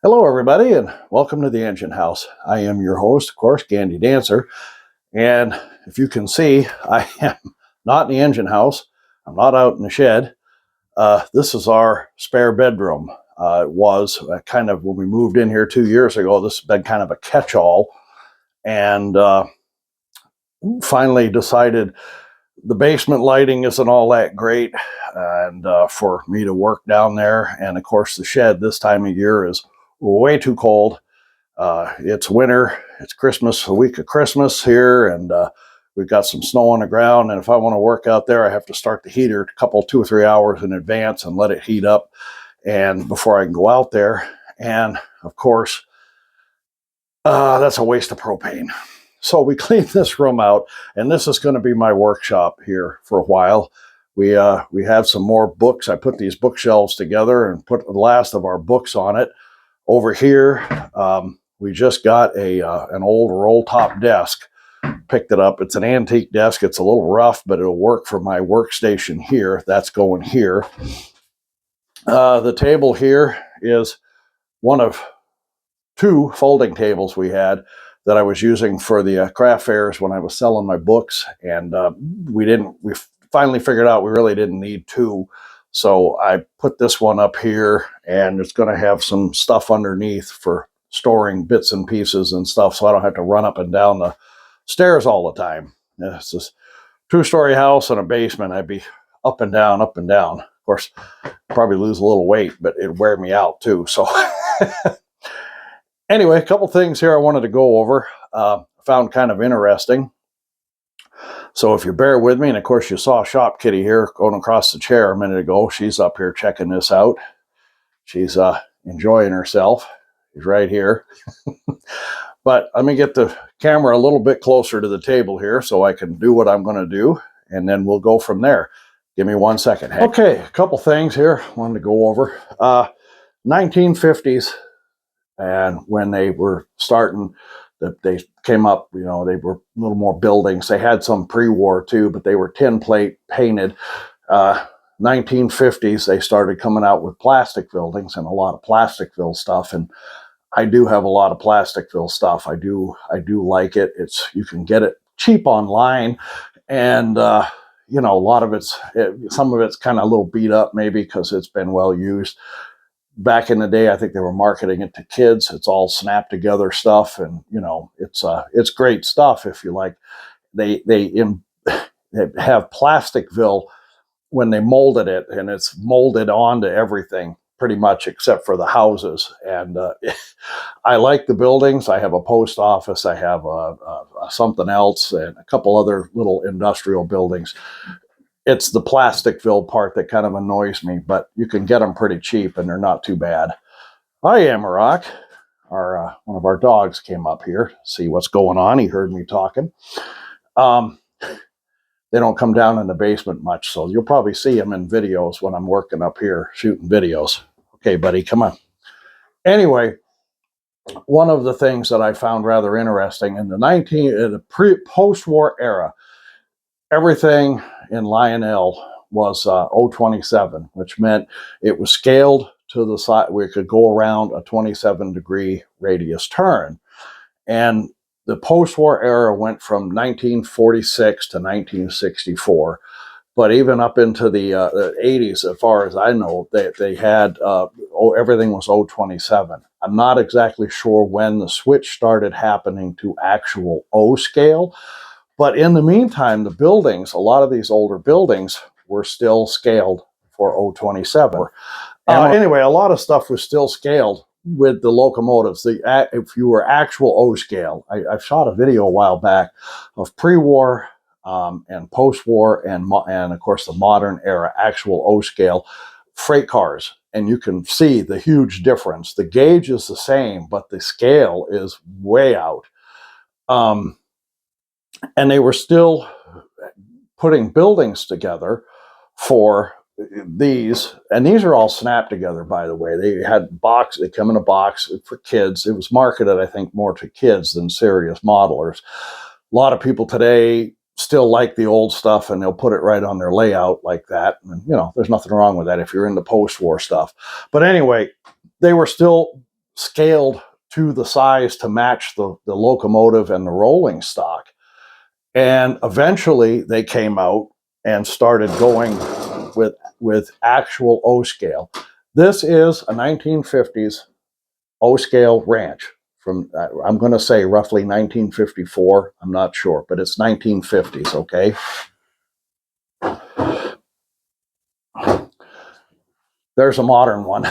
Hello, everybody, and welcome to the Engine House. I am your host, of course, Gandy Dancer. And if you can see, I am not in the engine house. I'm not out in the shed. This is our spare bedroom. It was kind of when we moved in here 2 years ago. This has been kind of a catch-all, and finally decided the basement lighting isn't all that great, and for me to work down there. And of course, the shed this time of year is way too cold. It's winter, it's Christmas, a week of Christmas here, and we've got some snow on the ground. And if I want to work out there, I have to start the heater a couple, 2 or 3 hours in advance and let it heat up and before I can go out there. And of course, that's a waste of propane. So we cleaned this room out, and this is going to be my workshop here for a while. We have some more books. I put these bookshelves together and put the last of our books on it. Over here, we just got an old roll-top desk. Picked it up. It's an antique desk. It's a little rough, but it'll work for my workstation here. That's going here. The table here is one of 2 folding tables we had that I was using for the craft fairs when I was selling my books, and we finally figured out we really didn't need 2. So I put this one up here, and it's going to have some stuff underneath for storing bits and pieces and stuff, so I don't have to run up and down the stairs all the time. It's this 2-story house and a basement. I'd be up and down, up and down. Of course, probably lose a little weight, but it'd wear me out too. So anyway, a couple things here I wanted to go over. Found kind of interesting. So if you bear with me, and of course you saw Shop Kitty here going across the chair a minute ago. She's up here checking this out. She's enjoying herself. She's right here. But let me get the camera a little bit closer to the table here so I can do what I'm going to do, and then we'll go from there. Give me 1 second. Hank. Okay, a couple things here I wanted to go over. 1950s, and when they were starting, they came up, they were a little more buildings. They had some pre-war too, but they were tin plate painted. 1950s, they started coming out with plastic buildings and a lot of Plasticville stuff. And I do have a lot of Plasticville stuff. I do like it. You can get it cheap online, and a lot of some of it's kind of a little beat up maybe because it's been well used. Back in the day, I think they were marketing it to kids. It's all snap together stuff, and it's great stuff if you like. They have Plasticville when they molded it, and it's molded onto everything pretty much except for the houses. And I like the buildings. I have a post office. I have something else and a couple other little industrial buildings. It's the Plasticville part that kind of annoys me, but you can get them pretty cheap and they're not too bad. Hi, Amarok. One of our dogs came up here to see what's going on. He heard me talking. They don't come down in the basement much, so you'll probably see them in videos when I'm working up here shooting videos. Okay, buddy, come on. Anyway, one of the things that I found rather interesting in the post-war era, everything in Lionel was 027, which meant it was scaled to the side where it could go around a 27-degree radius turn. And the post-war era went from 1946 to 1964. But even up into the 80s, as far as I know, they had everything was 027. I'm not exactly sure when the switch started happening to actual O scale. But in the meantime, the buildings, a lot of these older buildings were still scaled for 027. Anyway, a lot of stuff was still scaled with the locomotives. If you were actual O scale, I shot a video a while back of pre-war and post-war and of course the modern era actual O scale freight cars. And you can see the huge difference. The gauge is the same, but the scale is way out. And they were still putting buildings together for these, and these are all snapped together, by the way. They had they come in a box for kids. It was marketed, I think, more to kids than serious modelers. A lot of people today still like the old stuff, and they'll put it right on their layout like that. And, there's nothing wrong with that if you're into post-war stuff. But anyway, they were still scaled to the size to match the locomotive and the rolling stock. And eventually they came out and started going with actual O scale. This is a 1950s O scale ranch from, I'm going to say roughly 1954. I'm not sure, but it's 1950s, okay? There's a modern one.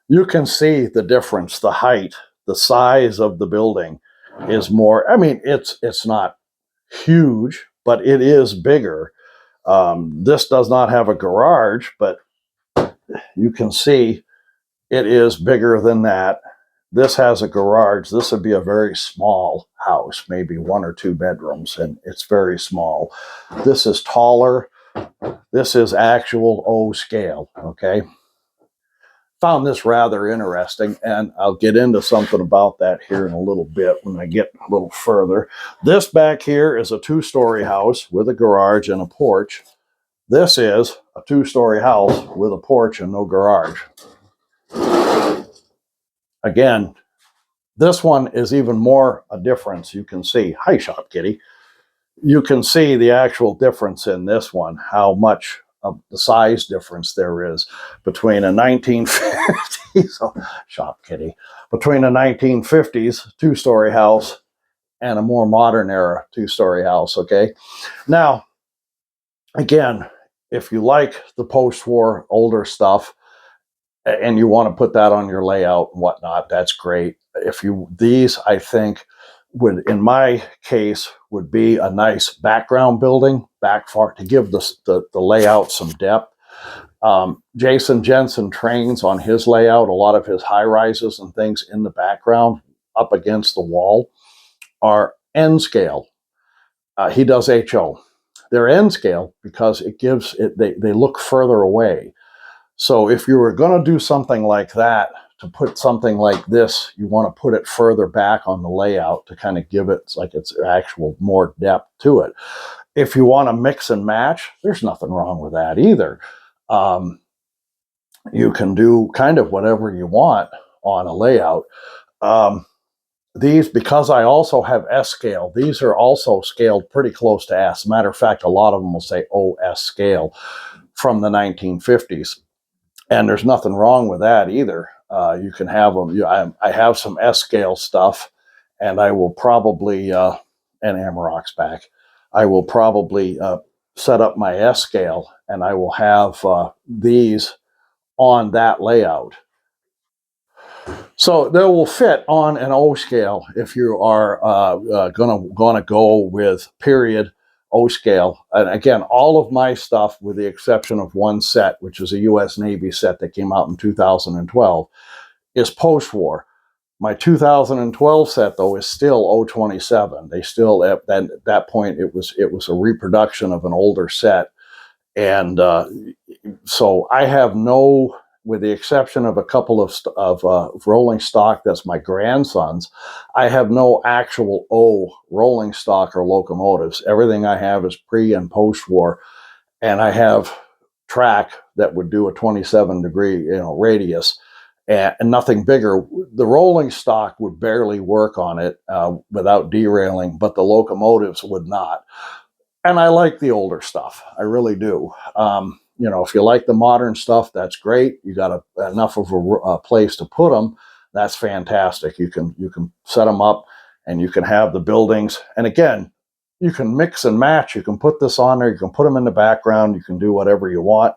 You can see the difference, the height, the size of the building is more, I mean, it's not huge, but it is bigger. This does not have a garage, but you can see it is bigger than that. This has a garage. This would be a very small house, maybe 1 or 2 bedrooms, and it's very small. This is taller. This is actual O scale, okay? Found this rather interesting, and I'll get into something about that here in a little bit when I get a little further. This back here is a 2-story house with a garage and a porch. This is a 2-story house with a porch and no garage. Again, this one is even more a difference. You can see, hi Shop Kitty, you can see the actual difference in this one, how much of the size difference there is between a 1950s, oh, Shop Kitty, between a 1950s 2-story house and a more modern era 2-story house, okay? Now, again, if you like the post-war older stuff, and you want to put that on your layout and whatnot, that's great. If you, these, I think, would, in my case, would be a nice background building back far to give the layout some depth. Jason Jensen trains on his layout. A lot of his high rises and things in the background up against the wall are N scale. He does HO. They're N scale because it gives it, they look further away. So if you were going to do something like that, to put something like this, you want to put it further back on the layout to kind of give it like it's actual more depth to it. If you want to mix and match, there's nothing wrong with that either. You can do kind of whatever you want on a layout. These, because I also have S scale, these are also scaled pretty close to S. Matter of fact, a lot of them will say OS scale from the 1950s. And there's nothing wrong with that either. You can have them. I have some S scale stuff, and I will probably, and Amarok's back, I will probably set up my S scale, and I will have these on that layout. So they will fit on an O scale if you are gonna go with period O scale. And again, all of my stuff, with the exception of one set, which is a U.S. Navy set that came out in 2012, is post-war. My 2012 set, though, is still 027. They still, at that point, it was a reproduction of an older set. And so I have no, with the exception of a couple of rolling stock that's my grandson's, I have no actual O rolling stock or locomotives. Everything I have is pre and post-war, and I have track that would do a 27-degree radius, and nothing bigger. The rolling stock would barely work on it without derailing, but the locomotives would not. And I like the older stuff. I really do. If you like the modern stuff, that's great. You got enough of a place to put them. That's fantastic. You can set them up, and you can have the buildings. And again, you can mix and match. You can put this on there. You can put them in the background. You can do whatever you want.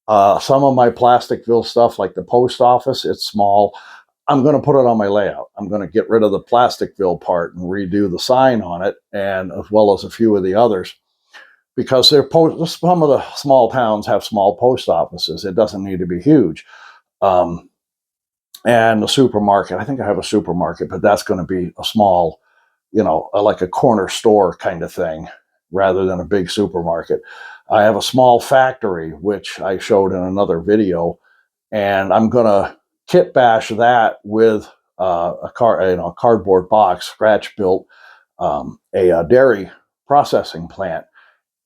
Some of my Plasticville stuff, like the post office, it's small. I'm going to put it on my layout. I'm going to get rid of the Plasticville part and redo the sign on it, and as well as a few of the others, because some of the small towns have small post offices. It doesn't need to be huge. And the supermarket, I think I have a supermarket, but that's going to be a small, like a corner store kind of thing rather than a big supermarket. I have a small factory, which I showed in another video, and I'm going to kit bash that with a cardboard box, scratch built, a dairy processing plant.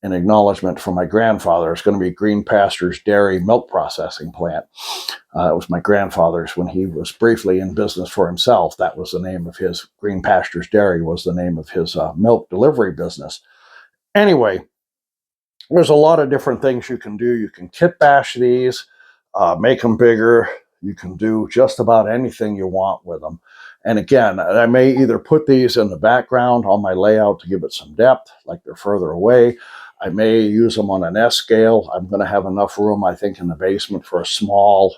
an acknowledgement from my grandfather. It's going to be Green Pastures Dairy Milk Processing Plant. It was my grandfather's when he was briefly in business for himself. That was the name of his, Green Pastures Dairy was the name of his milk delivery business. Anyway, there's a lot of different things you can do. You can kit bash these, make them bigger. You can do just about anything you want with them. And again, I may either put these in the background on my layout to give it some depth, like they're further away. I may use them on an S scale. I'm going to have enough room, I think, in the basement for a small,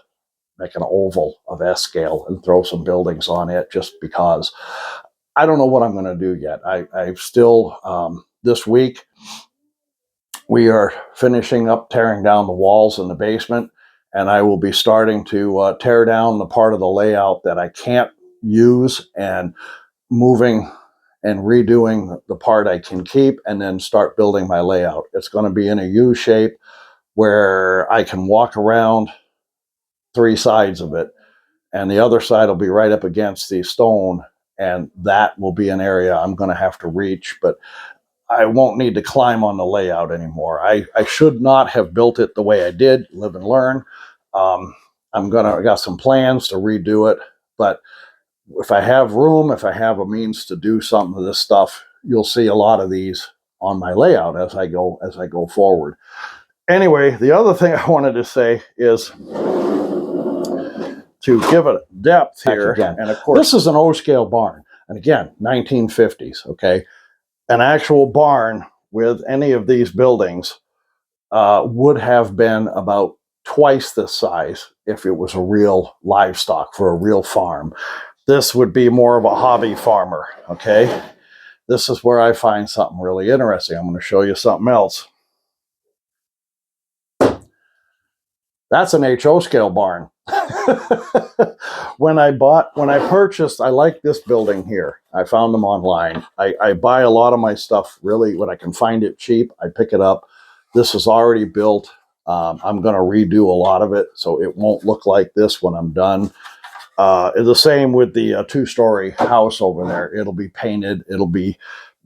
make an oval of S scale and throw some buildings on it just because. I don't know what I'm going to do yet. I've still, this week, we are finishing up tearing down the walls in the basement, and I will be starting to tear down the part of the layout that I can't use and moving and redoing the part I can keep, and then start building my layout. It's going to be in a U shape where I can walk around 3 sides of it, and the other side will be right up against the stone, and that will be an area I'm going to have to reach, but I won't need to climb on the layout anymore. I should not have built it the way I did, live and learn. I got some plans to redo it, but if I have room, if I have a means to do some of this stuff, you'll see a lot of these on my layout as I go forward. Anyway, the other thing I wanted to say is to give it depth here. Again. And of course, this is an O-scale barn. And again, 1950s, okay? An actual barn with any of these buildings would have been about twice this size if it was a real livestock for a real farm. This would be more of a hobby farmer, okay? This is where I find something really interesting. I'm going to show you something else. That's an HO scale barn. When I purchased, I like this building here. I found them online. I buy a lot of my stuff really when I can find it cheap. I pick it up. This is already built. I'm going to redo a lot of it so it won't look like this when I'm done. The same with the 2-story house over there. It'll be painted. It'll be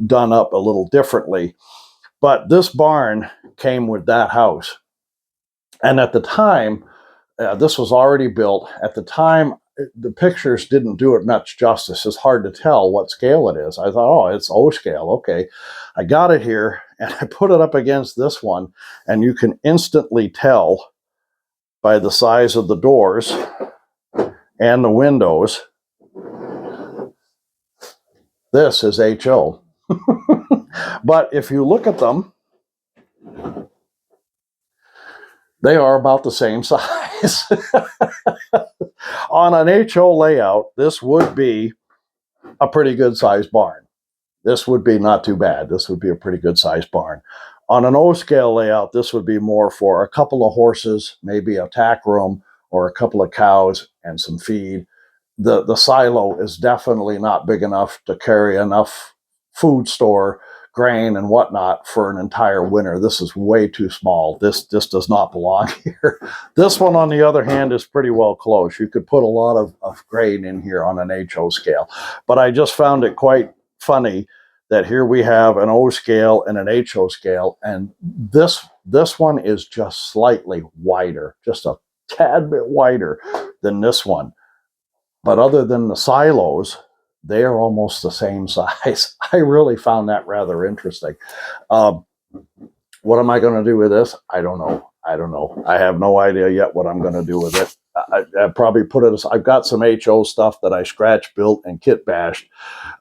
done up a little differently. But this barn came with that house. And at the time, this was already built. At the time, the pictures didn't do it much justice. It's hard to tell what scale it is. I thought, oh, it's O scale. Okay. I got it here, and I put it up against this one, and you can instantly tell by the size of the doors and the windows, this is HO. But if you look at them, they are about the same size. On an HO layout, this would be a pretty good sized barn. This would be not too bad. This would be a pretty good sized barn. On an O scale layout, this would be more for a couple of horses, maybe a tack room, or a couple of cows and some feed. The silo is definitely not big enough to carry enough food store, grain and whatnot for an entire winter. This is way too small. This does not belong here. This one, on the other hand, is pretty well close. You could put a lot of grain in here on an HO scale. But I just found it quite funny that here we have an O scale and an HO scale, and this one is just slightly wider, just a tad bit wider than this one. But other than the silos, they are almost the same size. I really found that rather interesting. What am I going to do with this? I don't know. I have no idea yet what I'm going to do with it. I probably put it, I've got some HO stuff that I scratch built and kit bashed.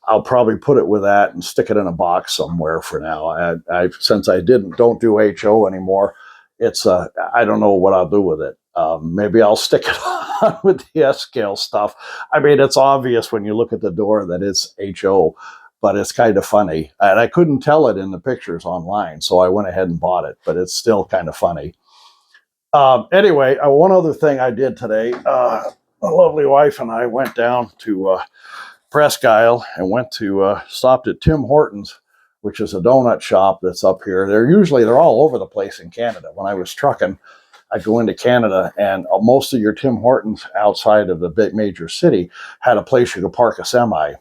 I'll probably put it with that and stick it in a box somewhere for now. Since I don't do HO anymore, I don't know what I'll do with it. Maybe I'll stick it on with the S-scale stuff. I mean, it's obvious when you look at the door that it's HO, but it's kind of funny. And I couldn't tell it in the pictures online, so I went ahead and bought it, but it's still kind of funny. Anyway, one other thing I did today, my lovely wife and I went down to Presque Isle and stopped at Tim Hortons, which is a donut shop that's up here. They're all over the place in Canada. When I was trucking, I'd go into Canada, and most of your Tim Hortons outside of the big major city had a place you could park a semi.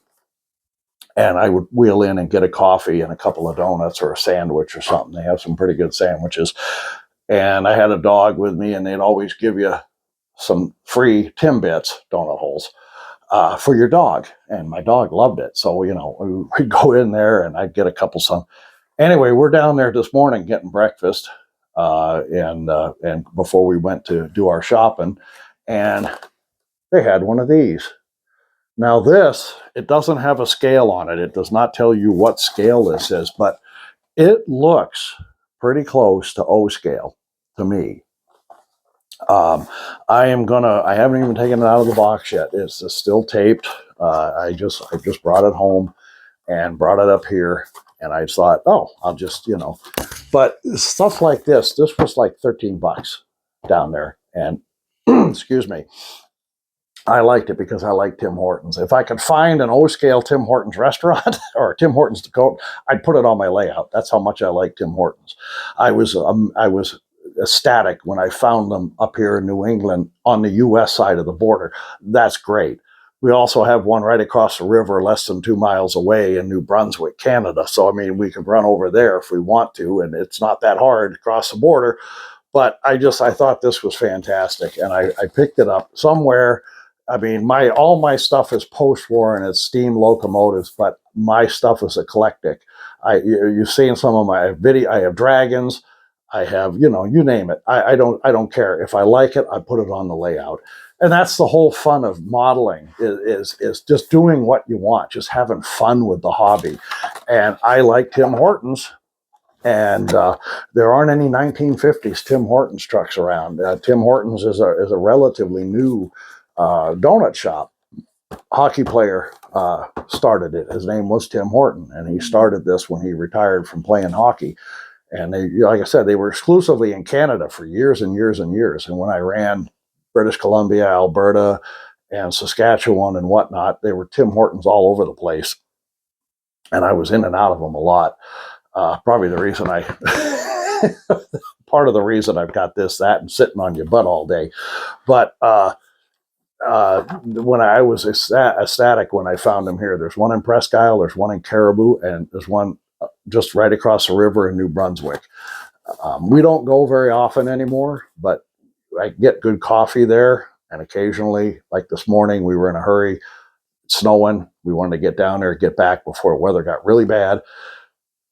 and I would wheel in and get a coffee and a couple of donuts or a sandwich or something. They have some pretty good sandwiches. And I had a dog with me, and they'd always give you some free Timbits donut holes for your dog. And my dog loved it. So, you know, we'd go in there and I'd get a couple some. Anyway, we're down there this morning getting breakfast and before we went to do our shopping, and they had one of these. Now this, it doesn't have a scale on it. It does not tell you what scale this is, but it looks pretty close to O scale to me. I haven't even taken it out of the box yet. It's still taped. I just brought it home and brought it up here, and I thought, oh, I'll just, you know, but stuff like this was like $13 down there. And excuse me, I liked it because I like Tim Hortons. If I could find an O-scale Tim Hortons restaurant or Tim Hortons Dakota, I'd put it on my layout. That's how much I like Tim Hortons. I was ecstatic when I found them up here in New England on the U.S. side of the border. That's great. We also have one right across the river, less than 2 miles away in New Brunswick, Canada. So, I mean, we could run over there if we want to, and it's not that hard to cross the border. But I thought this was fantastic, and I picked it up somewhere. I mean, all my stuff is post-war and it's steam locomotives, but my stuff is eclectic. You've seen some of my video. I have dragons. I have, you know, you name it. I don't care. If I like it, I put it on the layout. And that's the whole fun of modeling is just doing what you want, just having fun with the hobby. And I like Tim Hortons. And there aren't any 1950s Tim Hortons trucks around. Tim Hortons is a relatively new donut shop. Hockey player started it. His name was Tim Horton, and he started this when he retired from playing hockey. And they, like I said, they were exclusively in Canada for years and years and years. And when I ran British Columbia, Alberta, and Saskatchewan and whatnot, they were Tim Hortons all over the place. And I was in and out of them a lot. Probably the reason part of the reason I've got this, that, and sitting on your butt all day. But when I was ecstatic when I found them here. There's one in Presque Isle, there's one in Caribou, and there's one just right across the river in New Brunswick. We don't go very often anymore, but I get good coffee there. And occasionally, like this morning, we were in a hurry, it's snowing. We wanted to get down there, get back before the weather got really bad.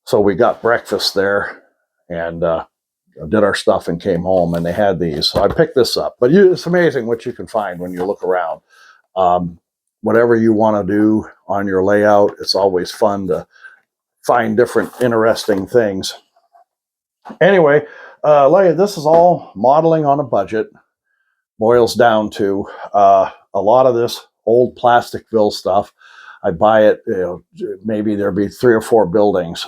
So we got breakfast there and did our stuff and came home, and they had these. So I picked this up. But it's amazing what you can find when you look around. Whatever you want to do on your layout, it's always fun to find different interesting things. Anyway, this is all modeling on a budget. Boils down to a lot of this old Plasticville stuff. I buy it, you know, maybe there'll be 3 or 4 buildings.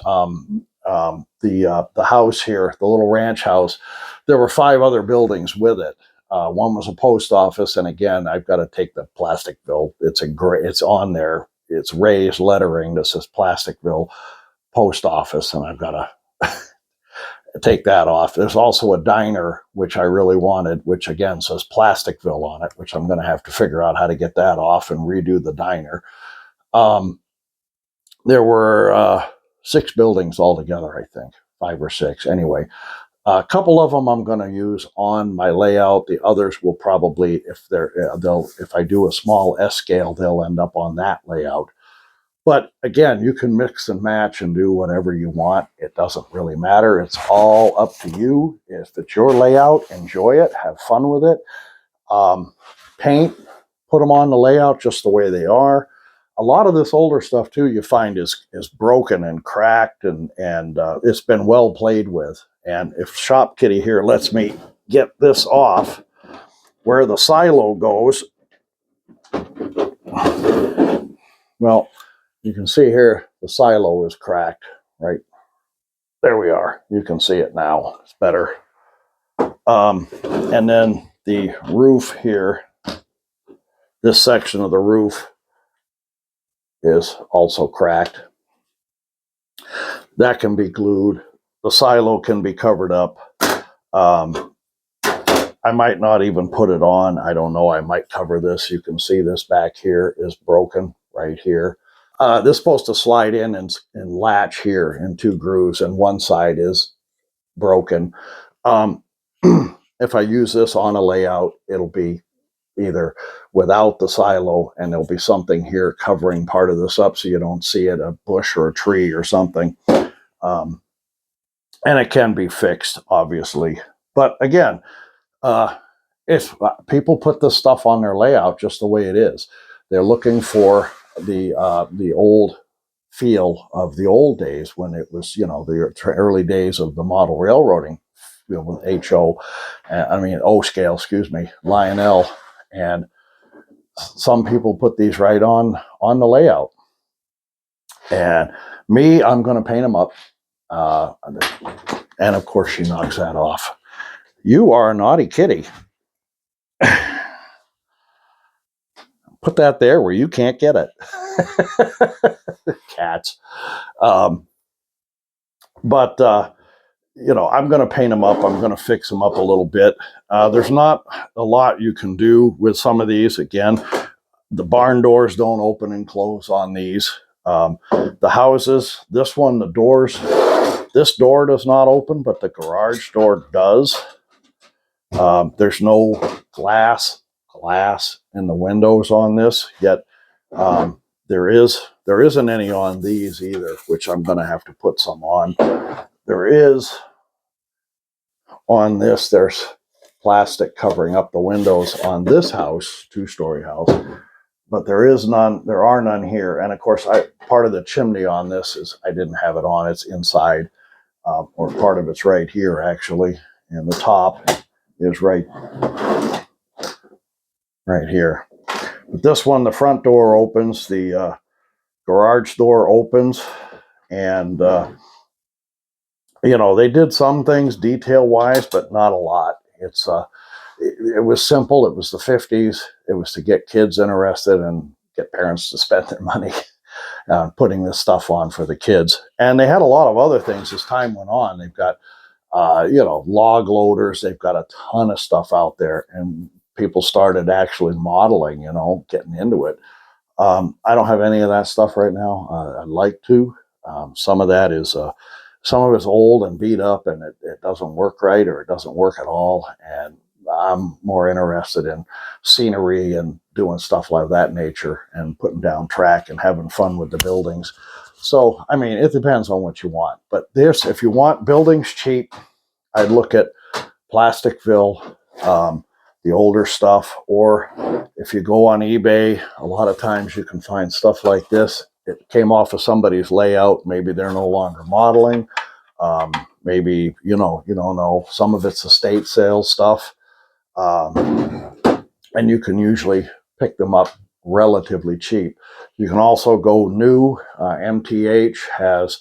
The house here, the little ranch house, there were 5 other buildings with it. One was a post office, and again, I've got to take the Plasticville. It's on there. It's raised lettering that says Plasticville Post Office, and I've got to take that off. There's also a diner, which I really wanted, which again says Plasticville on it, which I'm going to have to figure out how to get that off and redo the diner. There were 6 buildings altogether, I think, 5 or 6. Anyway, a couple of them I'm going to use on my layout. The others will probably, if I do a small S scale, they'll end up on that layout. But again, you can mix and match and do whatever you want. It doesn't really matter. It's all up to you. If it's your layout, enjoy it, have fun with it. Paint, put them on the layout just the way they are. A lot of this older stuff too, you find is broken and cracked, and it's been well played with. And if Shop Kitty here lets me get this off, where the silo goes, well, you can see here the silo is cracked. Right there we are. You can see it now. It's better. And then the roof here, this section of the roof is also cracked. That can be glued. The silo can be covered up. I might not even put it on. I don't know. I might cover this. You can see this back here is broken right here. This is supposed to slide in and latch here in 2 grooves, and one side is broken. Um, if I use this on a layout, it'll be either without the silo, and there'll be something here covering part of this up so you don't see it, a bush or a tree or something. Um, and it can be fixed, obviously. But again, if people put this stuff on their layout just the way it is, they're looking for the old feel of the old days when it was, the early days of the model railroading, with HO, O scale, excuse me, Lionel, and some people put these right on the layout. And me, I'm going to paint them up. And of course, she knocks that off. You are a naughty kitty. Put that there where you can't get it. Cats. But I'm going to paint them up. I'm going to fix them up a little bit. There's not a lot you can do with some of these. Again, the barn doors don't open and close on these. The houses, this one, the doors, this door does not open, but the garage door does. There's no glass in the windows on this, yet there isn't any on these either, which I'm going to have to put some on. There is on this, there's plastic covering up the windows on this house, 2-story house, but there are none here. And of course, part of the chimney on this is I didn't have it on. It's inside, or part of it's right here actually, and the top is right here. But this one, the front door opens, the garage door opens, and they did some things detail wise, but not a lot. It was simple. It was the 50s. It was to get kids interested and get parents to spend their money putting this stuff on for the kids. And they had a lot of other things as time went on. They've got, log loaders. They've got a ton of stuff out there, and people started actually modeling, getting into it. I don't have any of that stuff right now. I'd like to. Some of that is, some of it's old and beat up, and it doesn't work right, or it doesn't work at all. And I'm more interested in scenery and doing stuff like that nature, and putting down track and having fun with the buildings. So, it depends on what you want. But if you want buildings cheap, I'd look at Plasticville, the older stuff, or if you go on eBay, a lot of times you can find stuff like this. It came off of somebody's layout. Maybe they're no longer modeling. Maybe, you don't know. Some of it's estate sales stuff. And you can usually pick them up relatively cheap. You can also go new. MTH has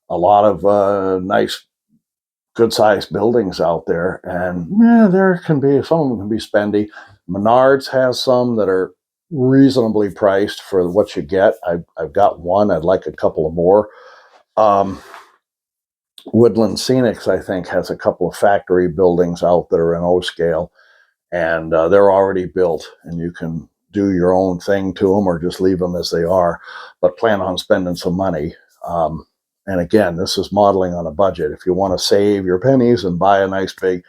a lot of nice, good-sized buildings out there, and there can be, some of them can be spendy. Menards has some that are reasonably priced for what you get. I've got one. I'd like a couple of more. Woodland Scenics, I think, has a couple of factory buildings out that are in O scale, and they're already built, and you can do your own thing to them or just leave them as they are, but plan on spending some money. And again, this is modeling on a budget. If you want to save your pennies and buy a nice big,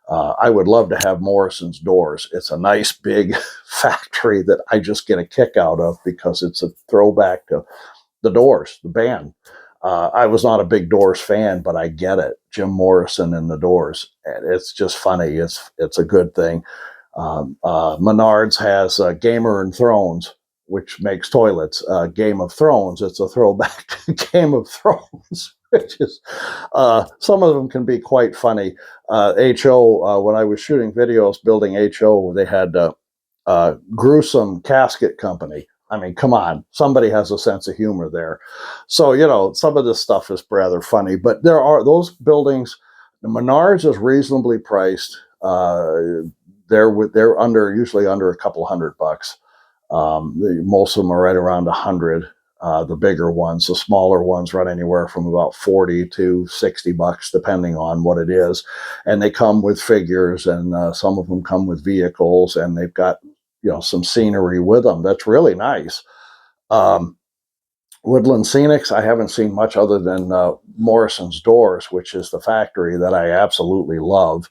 I would love to have Morrison's doors. It's a nice big factory that I just get a kick out of, because it's a throwback to the Doors, the band. I was not a big Doors fan, but I get it. Jim Morrison and the Doors. And it's just funny. It's a good thing. Menards has Gamer and Thrones, which makes toilets. Game of Thrones, it's a throwback to Game of Thrones, which is, some of them can be quite funny. HO, when I was shooting videos building HO, they had Gruesome Casket Company. Come on, somebody has a sense of humor there. So, some of this stuff is rather funny, but there are those buildings. The Menards is reasonably priced. They're usually under a couple $100. Most of them are right around 100. The bigger ones, the smaller ones run anywhere from about 40 to $60, depending on what it is. And they come with figures, and some of them come with vehicles, and they've got, some scenery with them. That's really nice. Woodland Scenics, I haven't seen much other than Morrison's Doors, which is the factory that I absolutely love.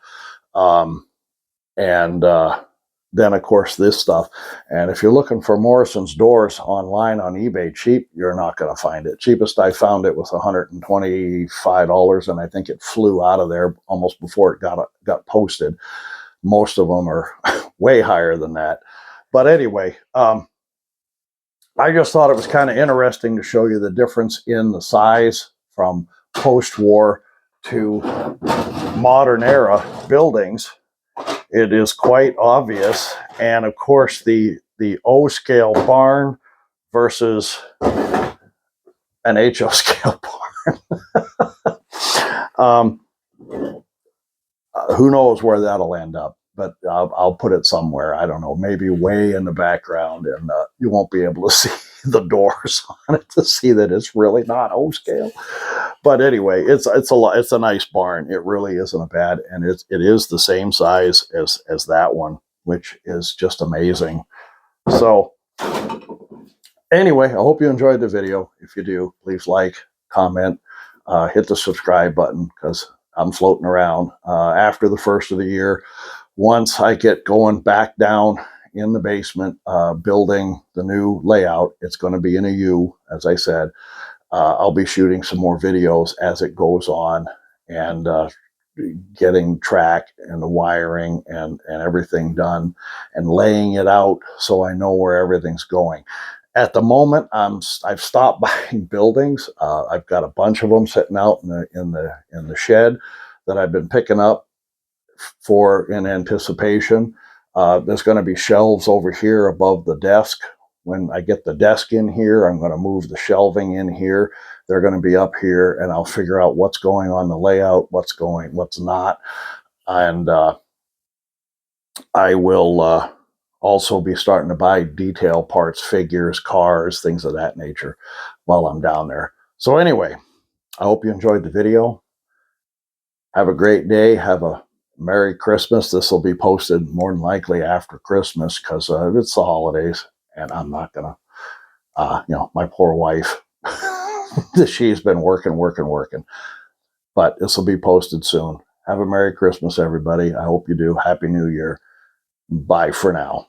And then, of course, this stuff. And if you're looking for Morrison's Doors online on eBay cheap, you're not going to find it. Cheapest I found it was $125, and I think it flew out of there almost before it got posted. Most of them are way higher than that. But anyway, I just thought it was kind of interesting to show you the difference in the size from post-war to modern era buildings. It is quite obvious. And of course, the O scale barn versus an HO scale barn. Who knows where that'll end up, but I'll put it somewhere. I don't know, maybe way in the background, and you won't be able to see the doors on it to see that it's really not O scale. But anyway, it's a nice barn. It really isn't a bad, and it is the same size as that one, which is just amazing. So anyway, I hope you enjoyed the video. If you do, please like, comment, hit the subscribe button, because I'm floating around after the first of the year. Once I get going back down in the basement, building the new layout, it's going to be in a U, as I said. I'll be shooting some more videos as it goes on, and getting track and the wiring and everything done, and laying it out so I know where everything's going. At the moment, I've stopped buying buildings. I've got a bunch of them sitting out in the shed that I've been picking up in anticipation. There's going to be shelves over here above the desk. When I get the desk in here, I'm going to move the shelving in here. They're going to be up here, and I'll figure out what's going on the layout, what's not. And I will also be starting to buy detail parts, figures, cars, things of that nature while I'm down there. So anyway, I hope you enjoyed the video. Have a great day. Have a Merry Christmas. This will be posted more than likely after Christmas, because it's the holidays, and I'm not going to, my poor wife, she's been working. But this will be posted soon. Have a Merry Christmas, everybody. I hope you do. Happy New Year. Bye for now.